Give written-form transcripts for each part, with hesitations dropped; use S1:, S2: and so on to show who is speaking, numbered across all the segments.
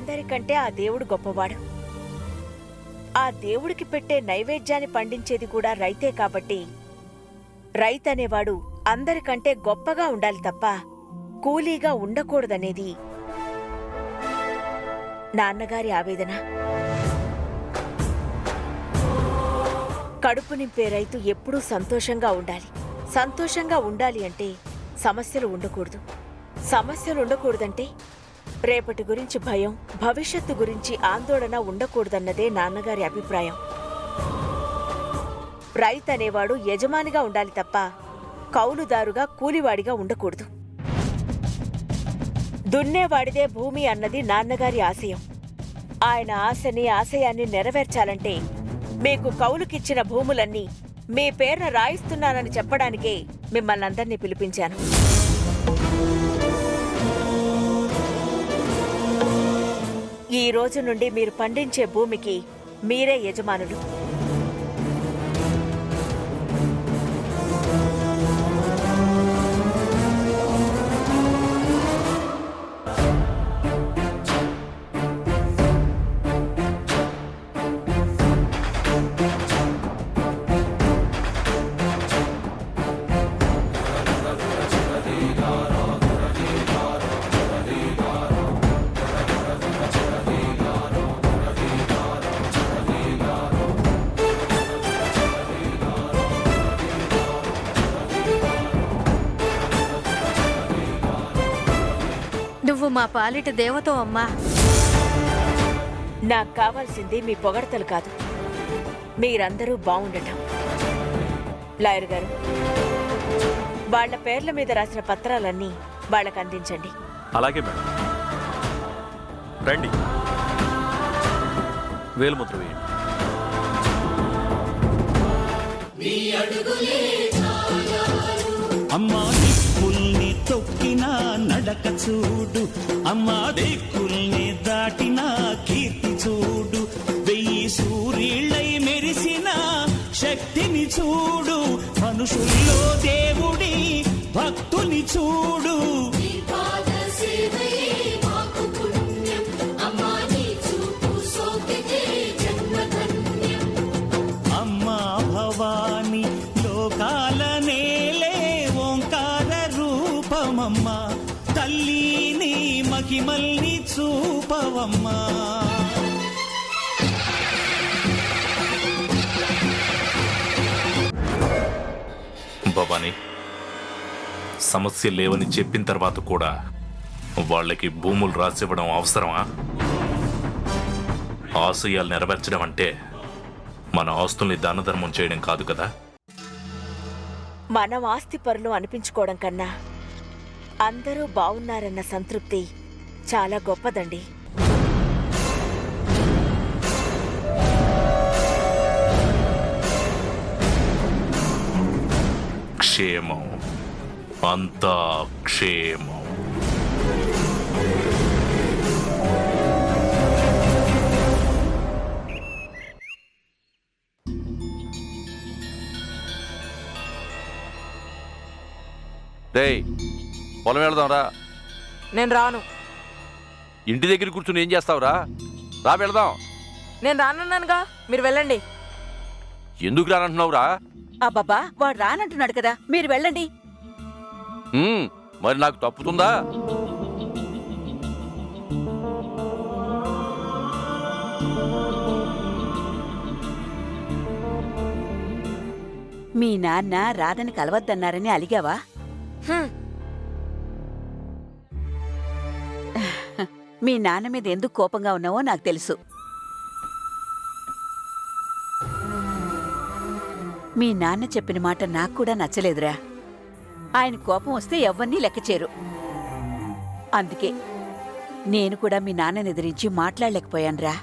S1: అందరికంటే ఆ దేవుడు గొప్పవాడు. ఆ దేవుడికి పెట్టే నైవేద్యాన్ని పండించేది కూడా రైతే కాబట్టి రైతనేవాడు అందరికంటే గొప్పగా ఉండాలి తప్ప కూలీగా ఉండకూడదనేది నాన్నగారి ఆవేదన. కడుపు నింపే రైతు ఎప్పుడూ సంతోషంగా ఉండాలి. సంతోషంగా ఉండాలి అంటే సమస్యలు ఉండకూడదు. సమస్యలు ఉండకూడదంటే రేపటి గురించి భయం, భవిష్యత్తు గురించి ఆందోళన ఉండకూడదన్నదే నాన్నగారి అభిప్రాయం. రైతనేవాడు యజమానిగా ఉండాలి తప్ప కౌలుదారుగా కూలివాడిగా ఉండకూడదు. దున్నేవాడిదే భూమి అన్నది నాన్నగారి ఆశయం. ఆయన ఆశని, ఆశయాన్ని నెరవేర్చాలంటే మీకు కౌలుకిచ్చిన భూములన్నీ మీ పేరున రాయిస్తున్నానని చెప్పడానికే మిమ్మల్ని అందర్నీ పిలిపించాను. ఈ రోజు నుండి మీరు పండించే భూమికి మీరే యజమానులు.
S2: నువ్వు మా పాలిట దేవతో అమ్మా.
S1: నాకు కావాల్సింది మీ పొగడతలు కాదు, మీరందరూ బావుండటం. లాయర్ గారు, వాళ్ల పేర్ల మీద రాసిన పత్రాలన్నీ వాళ్ళకు అందించండి.
S3: అలాగే మేడం. రండి, వేలుముద్ర వేయండి.
S4: అమ్మా దిక్కుల్ని తొక్కిన నడక చూడు, అమ్మా దిక్కుల్ని దాటిన కీర్తి చూడు, 1000 సూర్యుళ్ళై మెరిసిన శక్తిని చూడు, మనుషుల్లో దేవుడి భక్తుని చూడు. అమ్మా భవాని లోకాల నేలే ఓంకార రూపమమ్మా, తల్లిని మహిమల్ని చూపవమ్మా.
S3: భవాని, సమస్య లేవని చెప్పిన తర్వాత కూడా వాళ్ళకి భూములు రాసివ్వడం అవసరమా? ఆశయాలు నెరవేర్చడం అంటే మన ఆస్తుల్ని దానధర్మం చేయడం కాదు కదా.
S1: మనం ఆస్తి పరులు అనిపించుకోవడం కన్నా అందరూ బావున్నారన్న సంతృప్తి చాలా గొప్పదండి.
S3: క్షేమం, అంతా క్షేమం.
S5: రేయ్, పొలం వెళదాంరా.
S6: నేను రాను.
S5: ఇంటి దగ్గర కూర్చుని ఏం చేస్తావురా? రా వెళదాం.
S6: నేను రానన్నానుగా, మీరు వెళ్ళండి.
S5: ఎందుకు రానంటున్నావురా?
S7: అబ్బబ్బా, వాడు రానంటున్నాడు కదా, మీరు వెళ్ళండి.
S5: మరి నాకు తప్పుతుందా?
S7: మీ నాన్న రాధని కలవద్దన్నారని అలిగావా? మీ నాన్న మీద ఎందుకు కోపంగా ఉన్నావో నాకు తెలుసు. మీ నాన్న చెప్పిన మాట నాకు కూడా నచ్చలేదురా. ఆయన కోపం వస్తే ఎవ్వరినీ లెక్కచేరు. అందుకే నేను కూడా మీ నాన్నని ఎదిరించి మాట్లాడలేకపోయానురా.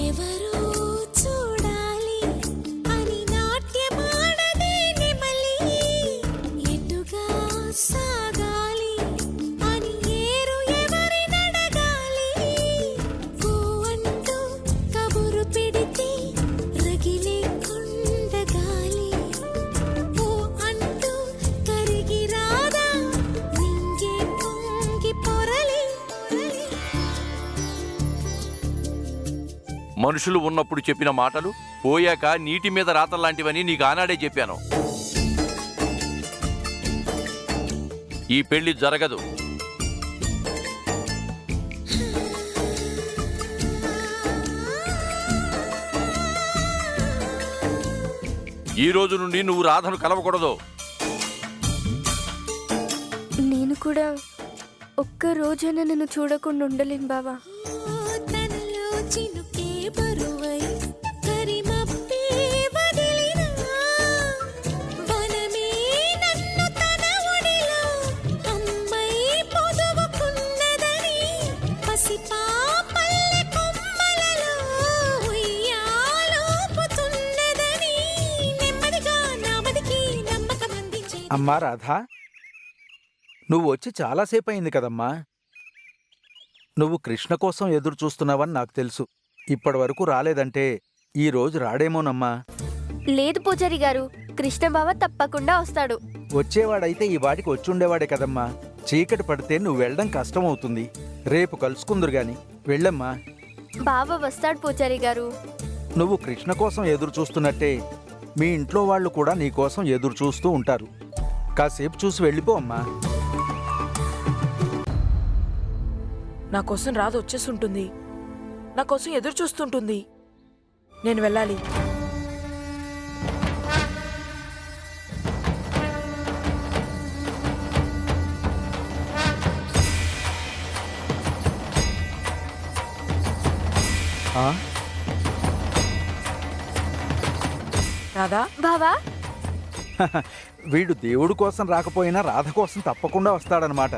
S8: ఎవరో చూడాలి అని నాట్యమాడదే నెమలి, ఎటుగా సాగాలి అని ఏరు ఎవరినడగాలి, అంటూ కబురు పెడితే
S5: మనుషులు ఉన్నప్పుడు చెప్పిన మాటలు పోయాక నీటి మీద రాతల్లాంటివని నీకు ఆనాడే చెప్పాను. ఈ పెళ్లి జరగదు. ఈ రోజు నుండి నువ్వు రాధను కలవకూడదు.
S9: నేను కూడా ఒక్క రోజైనా నిన్ను చూడకుండా ఉండలేను బావా.
S8: తనలో చినుకే బరువై కరిమప్పే వదిలినా వనమే నన్ను తన ఒడిలో అమ్మై పొదువుకున్నదని పసిపాపల్లె కొమ్మలలో ఉయ్యాలూపుతున్నదని నెమ్మదిగా నామదికి నమ్మకం అందించే
S10: అమ్మా రాధా, నువ్వు వచ్చి చాలాసేపు అయింది కదమ్మా. నువ్వు కృష్ణ కోసం ఎదురు చూస్తున్నావని నాకు తెలుసు. ఇప్పటి వరకు రాలేదంటే ఈ రోజు రాడేమోనమ్మా.
S9: లేదు పూజారి గారు, కృష్ణ బావ తప్పకుండా వస్తాడు.
S10: వచ్చేవాడైతే ఈ వాడికి వచ్చుండేవాడే కదమ్మా. చీకటి పడితే నువ్వు వెళ్ళడం కష్టమవుతుంది. రేపు కలుసుకుందురు గాని వెళ్ళమ్మా.
S9: బావ వస్తాడు పూజారి గారు.
S10: నువ్వు కృష్ణ కోసం ఎదురు చూస్తున్నట్టే మీ ఇంట్లో వాళ్ళు కూడా నీ కోసం ఎదురు చూస్తూ ఉంటారు. కాసేపు చూసి వెళ్ళిపో అమ్మా.
S6: నా కోసం రాధ వచ్చేస్తుంటుంది, నా కోసం ఎదురు చూస్తుంటుంది. నేను వెళ్ళాలి.
S10: ఆ?
S6: రాధా,
S9: బావా
S10: వీడు దేవుడు కోసం రాకపోయినా రాధ కోసం తప్పకుండా వస్తాడనమాట.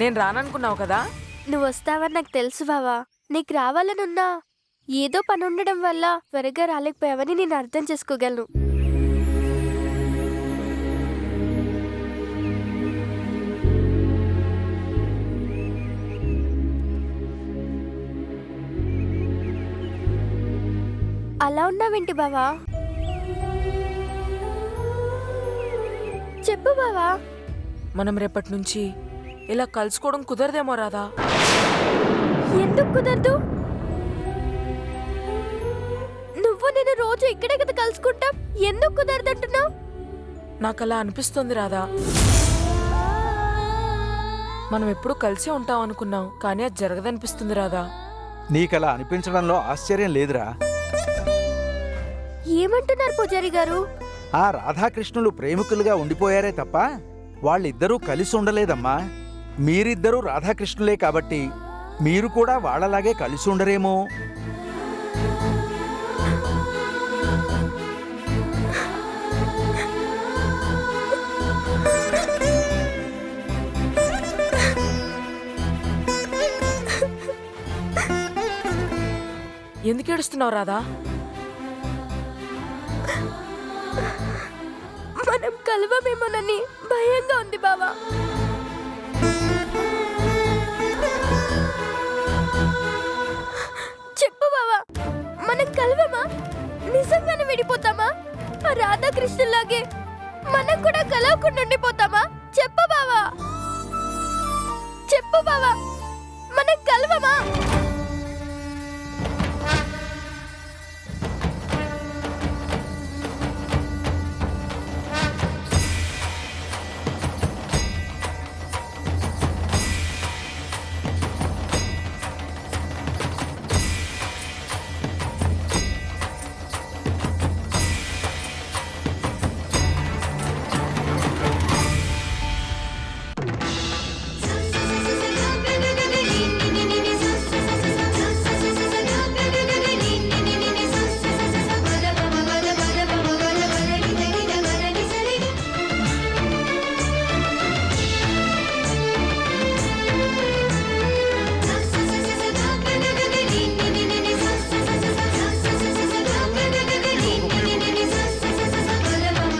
S6: నేను రాననుకున్నావు కదా.
S9: నువ్వు వస్తావని నాకు తెలుసు బావా. నీకు రావాలనున్నా ఏదో పని ఉండడం వల్ల త్వరగా రాలేకపోయావని నేను అర్థం చేసుకోగలను. అలా ఉన్నావేంటి బావా? చెప్పు బావా.
S6: మనం రేపటి నుంచి ఇలా కలుసుకోవడం కుదరదేమో రాధా.
S9: ఎందుకు కుదరదు? నువ్వు నేను రోజు ఇక్కడే కదా కలుసుకుంటాం, ఎందుకు కుదరదంటున్నావు?
S6: నాకు అలా అనిపిస్తుంది రాధా. మనం ఎప్పుడు కలిసే ఉంటాం అనుకున్నాం, కానీ అది జరగదనిపిస్తుంది రాధా.
S10: నీకలా అనిపించడంలో ఆశ్చర్యం లేదురా.
S9: ఏమంటున్నారు పూజారి గారు?
S10: ఆ రాధాకృష్ణులు ప్రేమికులుగా ఉండిపోయారే తప్ప వాళ్ళిద్దరూ కలిసి ఉండలేదమ్మా. మీరిద్దరూ రాధాకృష్ణులే కాబట్టి మీరు కూడా వాళ్ళలాగే కలిసి ఉండరేమో.
S6: ఎందుకు ఏడుస్తున్నావు రాధా?
S9: మనం కలవమేమోనని భయంగా ఉంది బావా. చెప్పు బావా, మనం కలవమా? నిజంగానే విడిపోతామా? ఆ రాధాకృష్ణులాగే మనం కూడా కలవకుండా ఉండిపోతామా? చెప్పు బావా, చెప్పు బావా, మనం కలవమా?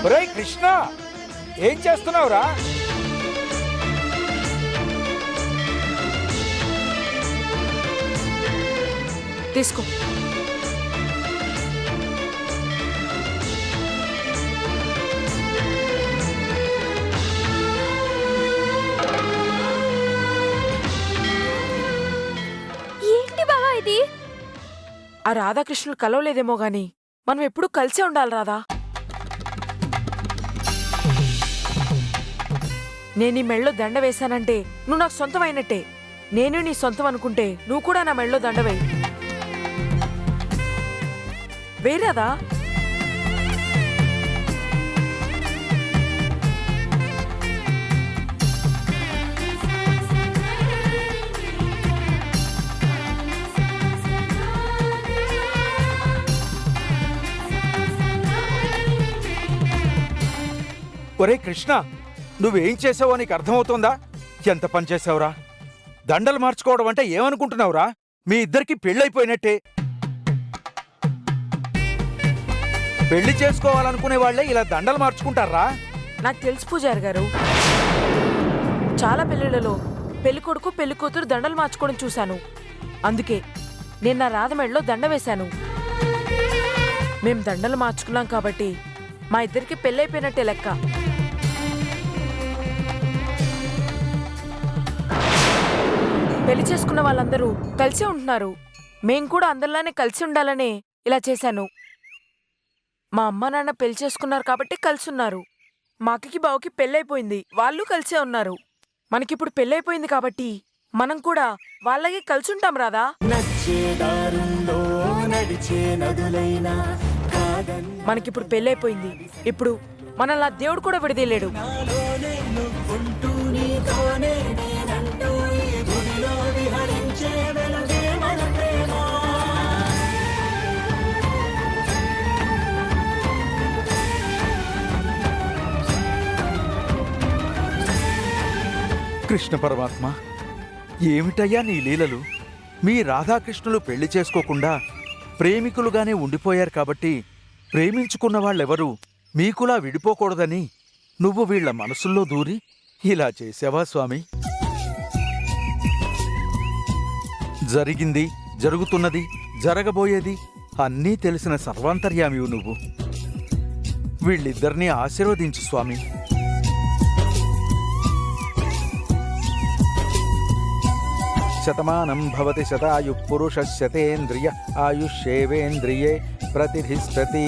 S10: ఒరేయ్ కృష్ణ, ఏం చేస్తున్నావురా?
S6: తీసుకో.
S9: ఏంటి బావా ఇది?
S6: ఆ రాధాకృష్ణులు కలవలేదేమో గాని మనం ఎప్పుడూ కలిసే ఉండాలి రాధా. నేను ఈ మెళ్ళో దండ వేశానంటే నువ్వు నాకు సొంతమైనట్టే. నేను నీ సొంతం అనుకుంటే నువ్వు కూడా నా మెళ్ళో దండ వేయి. వేరాదా?
S10: ఒరే కృష్ణ, నువ్వేం చేసావో నీకు అర్థమవుతోందా? ఎంత పని చేసావురా? దండలు మార్చుకోవడం అంటే ఏమనుకుంటున్నావురా? మీ ఇద్దరికి పెళ్ళైపోయినట్టే. పెళ్లి చేసుకోవాలనుకునే వాళ్లే ఇలా దండలు మార్చుకుంటారా?
S6: నాకు తెలుసు పూజారి గారు, చాలా పెళ్లిళ్లలో పెళ్లి కొడుకు పెళ్లి కూతురు దండలు మార్చుకోవడం చూశాను. అందుకే నేను నా రాధ మెడలో దండ వేశాను. మేం దండలు మార్చుకున్నాం కాబట్టి మా ఇద్దరికి పెళ్ళైపోయినట్టే లెక్క. పెళ్లి చేసుకున్న వాళ్ళందరూ కలిసి ఉంటున్నారు. మేం కూడా అందరిలానే కలిసి ఉండాలనే ఇలా చేశాను. మా అమ్మ నాన్న పెళ్లి చేసుకున్నారు కాబట్టి కలిసి ఉన్నారు. మా అక్కకి బావకి పెళ్ళైపోయింది, వాళ్ళు కలిసే ఉన్నారు. మనకిప్పుడు పెళ్ళైపోయింది కాబట్టి మనం కూడా వాళ్ళకి కలిసి ఉంటాం రాదా? మనకిప్పుడు పెళ్ళైపోయింది. ఇప్పుడు మనల్లా దేవుడు కూడా విడదీయలేడు.
S10: కృష్ణ పరమాత్మ, ఏమిటయ్యా నీ లీలలు? మీ రాధాకృష్ణులు పెళ్లి చేసుకోకుండా ప్రేమికులుగానే ఉండిపోయారు కాబట్టి ప్రేమించుకున్న వాళ్ళెవరూ మీకులా విడిపోకూడదని నువ్వు వీళ్ల మనసుల్లో దూరి ఇలా చేసావా స్వామి? జరిగింది, జరుగుతున్నది, జరగబోయేది అన్నీ తెలిసిన సర్వాంతర్యామివు నువ్వు. వీళ్ళిద్దరినీ ఆశీర్వదించు స్వామి. శతమానం భవతి శతాయు పురుష శతేంద్రియ ఆయుష్యేవేంద్రియే ప్రతిష్ఠతి.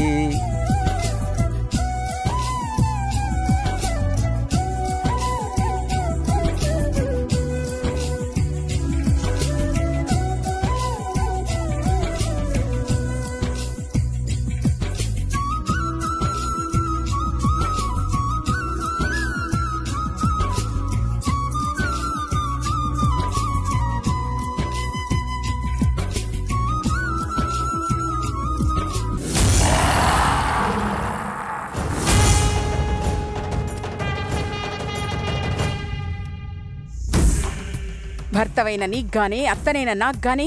S11: భర్తవైన నీగ్గాని అత్తనైన నాగ్గాని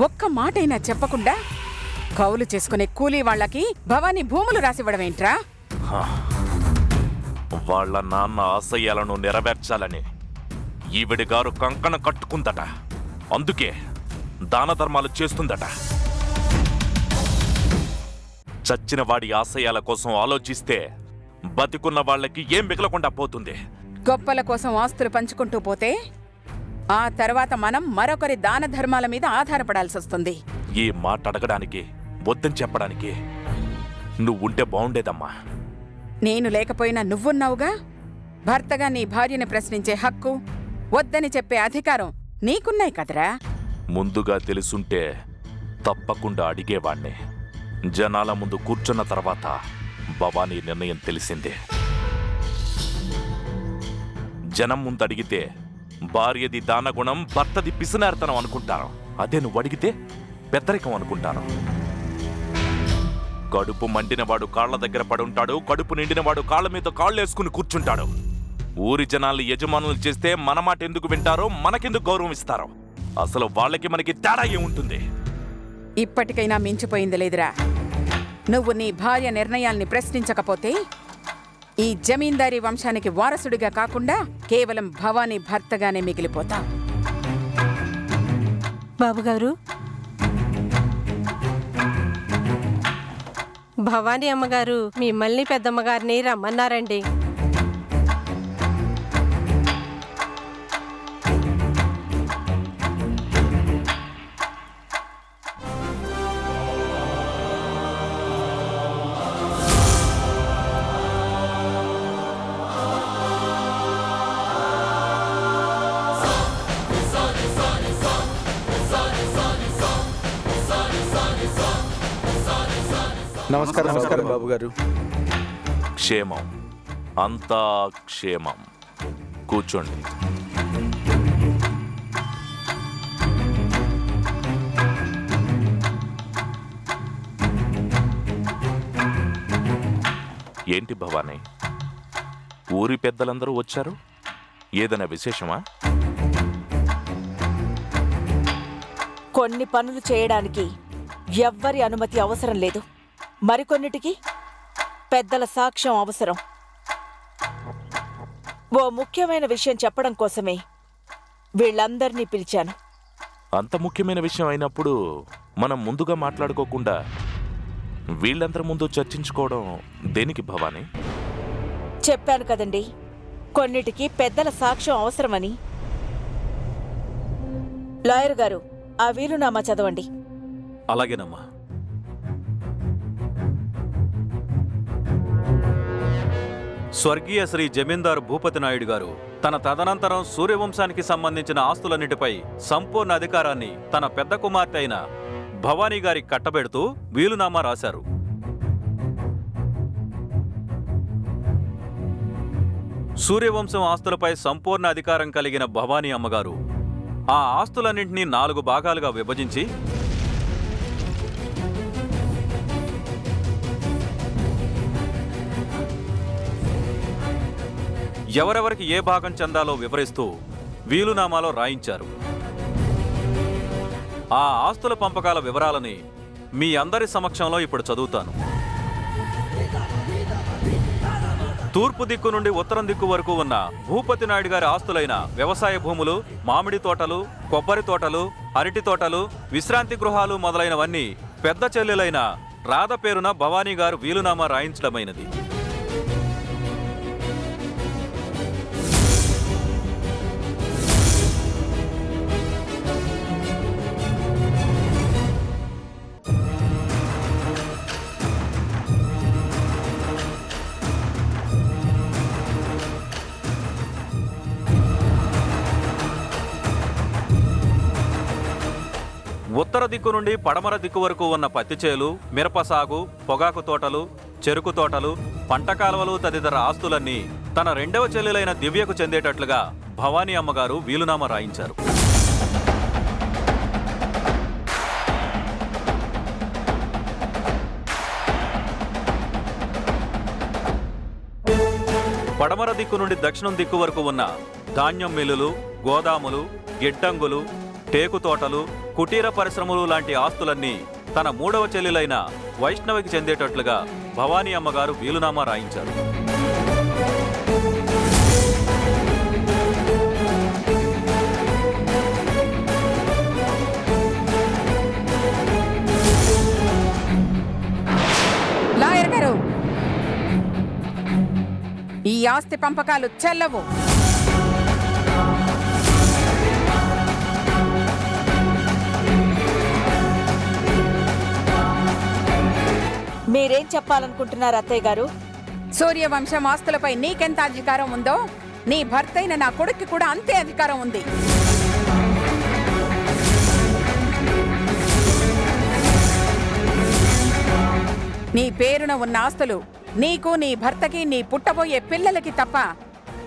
S11: ఒక్క మాటైనా చెప్పకుండా కౌలు చేసుకునే కూలీ వాళ్లకి భవానీ భూములు రాసివ్వడమేంట్రా?
S3: వాళ్ళ నాన్న ఆశయాలను నెరవేర్చాలని ఈవిడి గారు కంకణం కట్టుకుందట. అందుకే దాన ధర్మాలు చేస్తుందట. చచ్చిన వాడి ఆశయాల కోసం ఆలోచిస్తే బతికున్న వాళ్ళకి ఏం మిగలకుండా పోతుంది.
S11: గొప్పల కోసం ఆస్తులు పంచుకుంటూ పోతే ఆ తర్వాత మనం మరొకరి దాన ధర్మాల మీద ఆధారపడాల్సొస్తుంది.
S3: ఈ మాట అడగడానికి వద్దని చెప్పడానికి నువ్వుంటే బాగుండేదమ్మా.
S11: నేను లేకపోయినా నువ్వున్నావుగా. భర్తగా నీ భార్యని ప్రశ్నించే హక్కు, వద్దని చెప్పే అధికారం నీకున్నాయి కదరా.
S3: ముందుగా తెలుసుంటే తప్పకుండా అడిగేవాణ్ణి. జనాల ముందు కూర్చున్న తర్వాత భవానీ నిర్ణయం తెలిసిందే. జనం ముందు అడిగితే భార్యది దానగుణం, భర్తది పిసినార్తనం అనుకుంటాను. అదే నువ్వు అడిగితే పెద్దరికం అనుకుంటాను. కడుపు మండినవాడు కాళ్ల దగ్గర పడుంటాడు, కడుపు నిండినవాడు కాళ్ల మీద కాళ్ళేసుకుని కూర్చుంటాడు. ఊరి జనాల్ని యజమానులు చేస్తే మన మాట ఎందుకు వింటారో, మనకెందుకు గౌరవం ఇస్తారో? అసలు వాళ్ళకి మనకి తేడా ఏముంటుంది?
S11: ఇప్పటికైనా మించిపోయింది లేదురా. నువ్వు నీ భార్య నిర్ణయాల్ని ప్రశ్నించకపోతే ఈ జమీందారీ వంశానికి వారసుడిగా కాకుండా కేవలం భవానీ భర్తగానే మిగిలిపోతా.
S12: బాబుగారు, భవానీ అమ్మగారు మిమ్మల్ని పెద్దమ్మగారిని రమ్మన్నారండి.
S10: నమస్కారం నమస్కారం బాబు గారు.
S3: క్షేమం, అంతా క్షేమం. కూర్చోండి. ఏంటి భవానీ, ఊరి పెద్దలందరూ వచ్చారు? ఏదైనా విశేషమా?
S1: కొన్ని పనులు చేయడానికి ఎవ్వరి అనుమతి అవసరం లేదు. మరికొన్నిటికి పెద్దల సాక్ష్యం అవసరం. ఓ ముఖ్యమైన విషయం చెప్పడం కోసమే వీళ్ళందర్నీ పిలిచాను.
S3: అంత ముఖ్యమైన విషయం అయినప్పుడు మనం ముందుగా మాట్లాడుకోకుండా వీళ్ళందరి ముందు చర్చించుకోవడం దేనికి భవానీ?
S1: చెప్పాను కదండి, కొన్నిటికి పెద్దల సాక్ష్యం అవసరమని. లాయర్ గారు, ఆ వీలునామా చదవండి.
S13: అలాగేనమ్మా. స్వర్గీయ శ్రీ జమీందారు భూపతి నాయుడు గారు తన తదనంతరం సూర్యవంశానికి సంబంధించిన ఆస్తులన్నిటిపై సంపూర్ణ అధికారాన్ని తన పెద్ద కుమార్తె అయిన భవానీ గారికి కట్టబెడుతూ వీలునామా రాశారు. సూర్యవంశం ఆస్తులపై సంపూర్ణ అధికారం కలిగిన భవానీ అమ్మగారు ఆ ఆస్తులన్నింటినీ 4 భాగాలుగా విభజించి ఎవరెవరికి ఏ భాగం చెందాలో వివరిస్తూ వీలునామాలో రాయించారు. ఆ ఆస్తుల పంపకాల వివరాలని మీ అందరి సమక్షంలో ఇప్పుడు చదువుతాను. తూర్పు దిక్కు నుండి ఉత్తరం దిక్కు వరకు ఉన్న భూపతి నాయుడు గారి ఆస్తులైన వ్యవసాయ భూములు, మామిడి తోటలు, కొబ్బరి తోటలు, అరటి తోటలు, విశ్రాంతి గృహాలు మొదలైనవన్నీ పెద్ద చెల్లెలైన రాధ పేరున భవానీ గారు వీలునామా రాయించడమైనది. ఉత్తర దిక్కు నుండి పడమర దిక్కు వరకు ఉన్న పత్తి చేలు, మిరప సాగు, పొగాకు తోటలు, చెరుకు తోటలు, పంట కాలువలు తదితర ఆస్తులన్నీ తన రెండవ చెల్లెలైన దివ్యకు చెందేటట్లుగా భవానీ అమ్మగారు వీలునామా రాయించారు. పడమర దిక్కు నుండి దక్షిణం దిక్కు వరకు ఉన్న ధాన్యం మిల్లులు, గోదాములు, గిడ్డంగులు, టేకు తోటలు, కుటీర పరిశ్రమలు లాంటి ఆస్తులన్నీ తన మూడవ చెల్లెలైన వైష్ణవికి చెందేటట్లుగా భవానీ అమ్మగారు వీలునామా రాయించారు.
S11: లాయర్ గారు, ఈ ఆస్తి పంపకాలు చెల్లవు.
S1: మీరేం చెప్పాలనుకుంటున్నారు అత్తయ్య గారు?
S11: సూర్యవంశం ఆస్తులపై నీకెంత అధికారం ఉందో నీ భర్త అయిన నా కొడుక్కి కూడా అంతే అధికారం ఉంది. నీ పేరున ఉన్న ఆస్తులు నీకు, నీ భర్తకి, నీ పుట్టబోయే పిల్లలకి తప్ప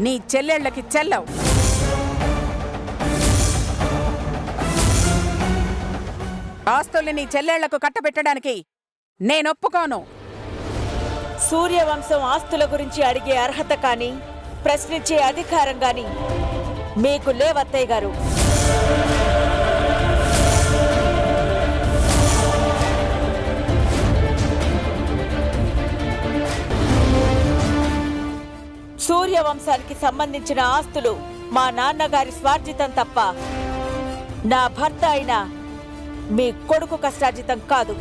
S11: నీ చెల్లెళ్ళకి చెల్లవు. ఆస్తుల్ని నీ చెల్లెళ్లకు కట్టబెట్టడానికి నేనొప్పుకోను.
S1: సూర్యవంశం ఆస్తుల గురించి అడిగే అర్హత కానీ ప్రశ్నించే అధికారం కానీ మీకు లేవత్తయ్య గారు. సూర్యవంశానికి సంబంధించిన ఆస్తులు మా నాన్నగారి స్వార్జితం తప్ప నా భర్త అయిన మీ కొడుకు కష్టార్జితం కాదు.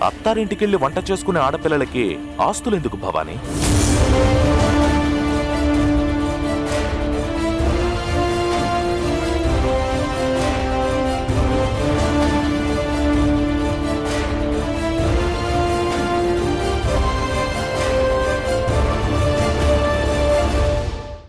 S3: అత్తారింటికెళ్ళి వంట చేసుకునే ఆడపిల్లలకి ఆస్తులెందుకు భవానీ?